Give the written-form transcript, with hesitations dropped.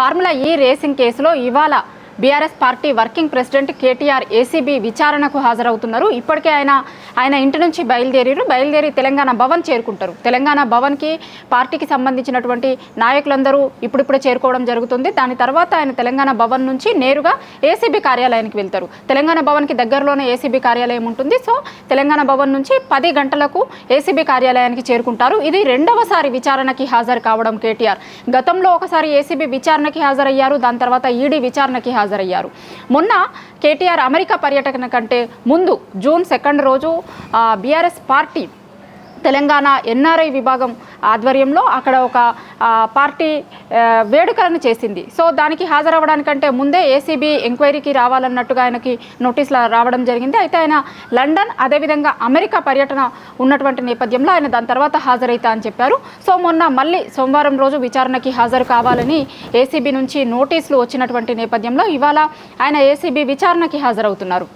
Formula ఈ racing కేసులో ఇవాళ BRS party working president KTR ACB విచారణకు హాజరవుతున్నారు. ఇప్పటికే ఆయన ఇంటి నుంచి బయలుదేరి తెలంగాణ భవన్ చేరుకుంటారు. తెలంగాణ భవన్కి పార్టీకి సంబంధించినటువంటి నాయకులందరూ ఇప్పుడిప్పుడే చేరుకోవడం జరుగుతుంది. దాని తర్వాత ఆయన తెలంగాణ భవన్ నుంచి నేరుగా ఏసీబీ కార్యాలయానికి వెళ్తారు. తెలంగాణ భవన్కి దగ్గరలోనే ఏసీబీ కార్యాలయం ఉంటుంది. సో తెలంగాణ భవన్ నుంచి 10 గంటలకు ఏసీబీ కార్యాలయానికి చేరుకుంటారు. ఇది రెండవసారి విచారణకి హాజరు కావడం కేటీఆర్. గతంలో ఒకసారి ఏసీబీ విచారణకి హాజరయ్యారు. దాని తర్వాత ఈడీ విచారణకి హాజరయ్యారు. మొన్న కేటీఆర్ అమెరికా పర్యటన కంటే ముందు జూన్ 2 రోజు బీఆర్ఎస్ పార్టీ తెలంగాణ ఎన్ఆర్ఐ విభాగం ఆధ్వర్యంలో అక్కడ ఒక పార్టీ వేడుకలను చేసింది. సో దానికి హాజరవ్వడానికంటే ముందే ఏసీబీ ఎంక్వైరీకి రావాలన్నట్టుగా ఆయనకి నోటీసులు రావడం జరిగింది. అయితే ఆయన లండన్ అదేవిధంగా అమెరికా పర్యటన ఉన్నటువంటి నేపథ్యంలో ఆయన దాని తర్వాత హాజరైతా అని చెప్పారు. సో మొన్న మళ్ళీ సోమవారం రోజు విచారణకి హాజరు కావాలని ఏసీబీ నుంచి నోటీసులు వచ్చినటువంటి నేపథ్యంలో ఇవాళ ఆయన ఏసీబీ విచారణకి హాజరవుతున్నారు.